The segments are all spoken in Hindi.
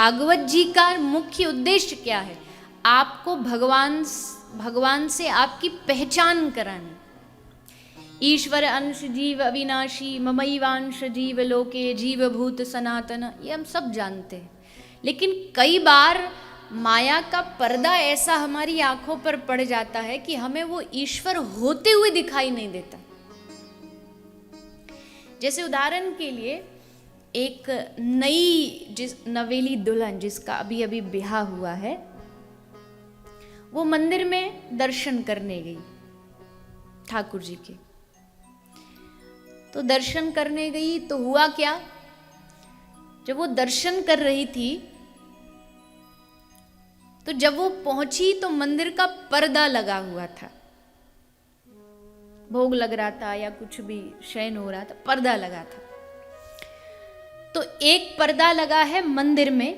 भागवत जी का मुख्य उद्देश्य क्या है? आपको भगवान से आपकी पहचान करानी। ईश्वर अंश जीव अविनाशी ममैवांश जीव लोके जीव भूत सनातन, ये हम सब जानते हैं। लेकिन कई बार माया का पर्दा ऐसा हमारी आंखों पर पड़ जाता है कि हमें वो ईश्वर होते हुए दिखाई नहीं देता। जैसे उदाहरण के लिए एक नवेली दुल्हन जिसका अभी अभी ब्याह हुआ है, वो मंदिर में दर्शन करने गई ठाकुर जी के। तो दर्शन करने गई तो हुआ क्या, जब वो दर्शन कर रही थी तो जब वो पहुंची तो मंदिर का पर्दा लगा हुआ था। भोग लग रहा था या कुछ भी शयन हो रहा था, पर्दा लगा था। तो एक पर्दा लगा है मंदिर में,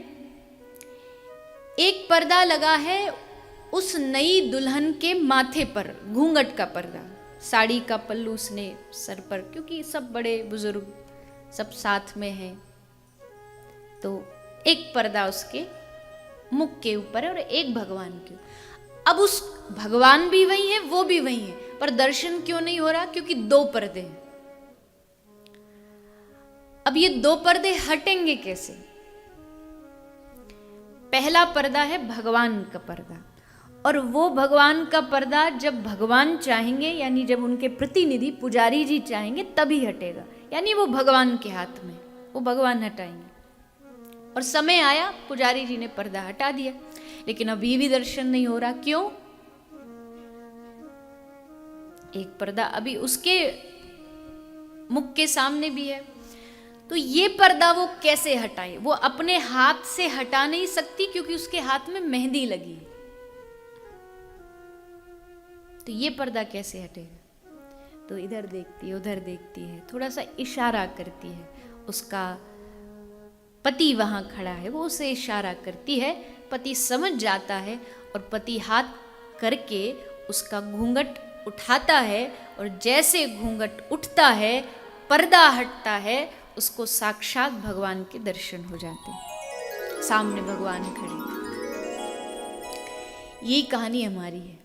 एक पर्दा लगा है उस नई दुल्हन के माथे पर, घूंघट का पर्दा। साड़ी का पल्लू उसने सर पर, क्योंकि सब बड़े बुजुर्ग सब साथ में हैं, तो एक पर्दा उसके मुख के ऊपर है और एक भगवान के। अब उस भगवान भी वही है, वो भी वही है, पर दर्शन क्यों नहीं हो रहा? क्योंकि दो पर्दे हैं। अब ये दो पर्दे हटेंगे कैसे? पहला पर्दा है भगवान का पर्दा, और वो भगवान का पर्दा जब भगवान चाहेंगे, यानी जब उनके प्रतिनिधि पुजारी जी चाहेंगे तभी हटेगा। यानी वो भगवान के हाथ में, वो भगवान हटाएंगे। और समय आया, पुजारी जी ने पर्दा हटा दिया, लेकिन अभी भी दर्शन नहीं हो रहा। क्यों? एक पर्दा अभी उसके मुख के सामने भी है। तो ये पर्दा वो कैसे हटाए? वो अपने हाथ से हटा नहीं सकती, क्योंकि उसके हाथ में मेहंदी लगी है। तो ये पर्दा कैसे हटेगा? तो इधर देखती है, उधर देखती है, थोड़ा सा इशारा करती है। उसका पति वहां खड़ा है, वो उसे इशारा करती है। पति समझ जाता है और पति हाथ करके उसका घूंघट उठाता है, और जैसे घूंघट उठता है, पर्दा हटता है, उसको साक्षात भगवान के दर्शन हो जाते हैं। सामने भगवान खड़े। यही कहानी हमारी है।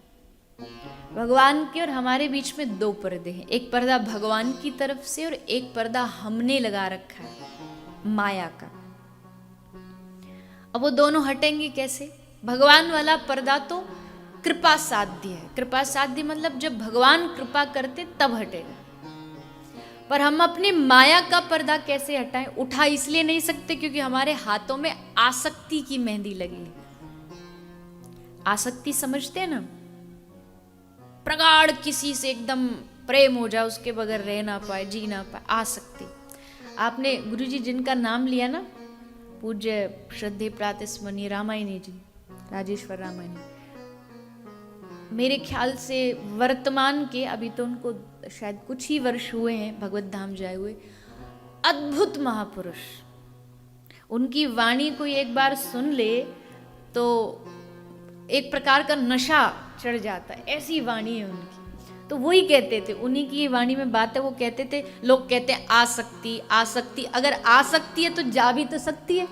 भगवान के और हमारे बीच में दो पर्दे हैं। एक पर्दा भगवान की तरफ से और एक पर्दा हमने लगा रखा है माया का। अब वो दोनों हटेंगे कैसे? भगवान वाला पर्दा तो कृपा साध्य है। कृपा साध्य मतलब जब भगवान कृपा करते तब हटेगा। पर हम अपनी माया का पर्दा कैसे हटाएं? उठा इसलिए नहीं सकते क्योंकि हमारे हाथों में आसक्ति की मेहंदी लगी है। आसक्ति समझते हैं ना? प्रगाढ़ किसी से एकदम प्रेम हो जाए, उसके बगैर रह ना पाए, जी ना पाए, आसक्ति। आपने गुरुजी जिनका नाम लिया ना, पूज्य श्रद्धे प्रातस्मरणीय रामायणी जी, राजेश्वर रामायणी, मेरे ख्याल से वर्तमान के, अभी तो उनको शायद कुछ ही वर्ष हुए हैं भगवत धाम जाए हुए, अद्भुत महापुरुष। उनकी वाणी को एक बार सुन ले तो एक प्रकार का नशा चढ़ जाता है, ऐसी वाणी है उनकी। तो वही कहते थे, उन्हीं की वाणी में बात है, वो कहते थे, लोग कहते हैं आसक्ति आसक्ति, अगर आसक्ति है तो जा भी तो सकती है।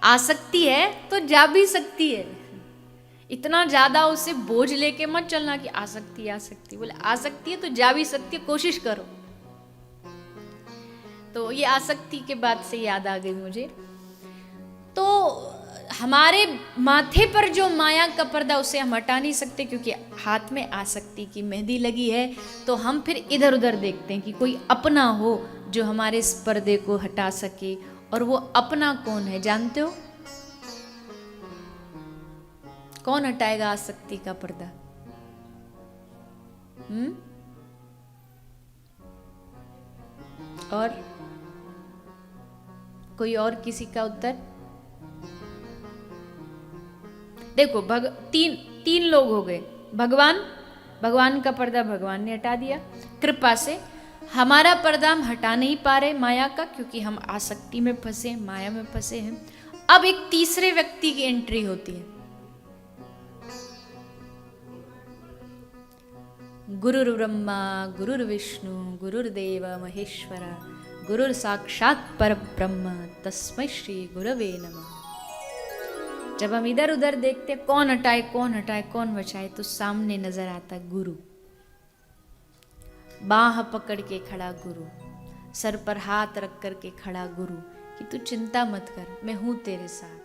आसक्ति है तो जा भी सकती है। इतना ज्यादा उसे बोझ लेके मत चलना कि आसक्ति आसक्ति, बोले आसक्ति है तो जा भी सकती है, कोशिश करो। तो ये आसक्ति के बाद से याद आ गई मुझे। तो हमारे माथे पर जो माया का पर्दा, उसे हम हटा नहीं सकते क्योंकि हाथ में आसक्ति की मेहंदी लगी है। तो हम फिर इधर उधर देखते हैं कि कोई अपना हो जो हमारे इस पर्दे को हटा सके। और वो अपना कौन है जानते हो? कौन हटाएगा आसक्ति का पर्दा? और कोई और किसी का उत्तर? देखो, तीन लोग हो गए। भगवान का पर्दा भगवान ने हटा दिया कृपा से। हमारा पर्दा हम हटा नहीं पा रहे माया का, क्योंकि हम आसक्ति में फंसे, माया में फंसे हैं। अब एक तीसरे व्यक्ति की एंट्री होती है। गुरुर्ब्रह्मा गुरुर्विष्णु गुरुर्देव महेश्वरा गुरुर साक्षात पर ब्रह्म तस्मै श्री गुरवे नमः। जब हम इधर उधर देखते कौन हटाए कौन बचाए, तो सामने नजर आता गुरु। बाह पकड़ के खड़ा गुरु, सर पर हाथ रख कर के खड़ा गुरु कि तू चिंता मत कर, मैं हूं तेरे साथ।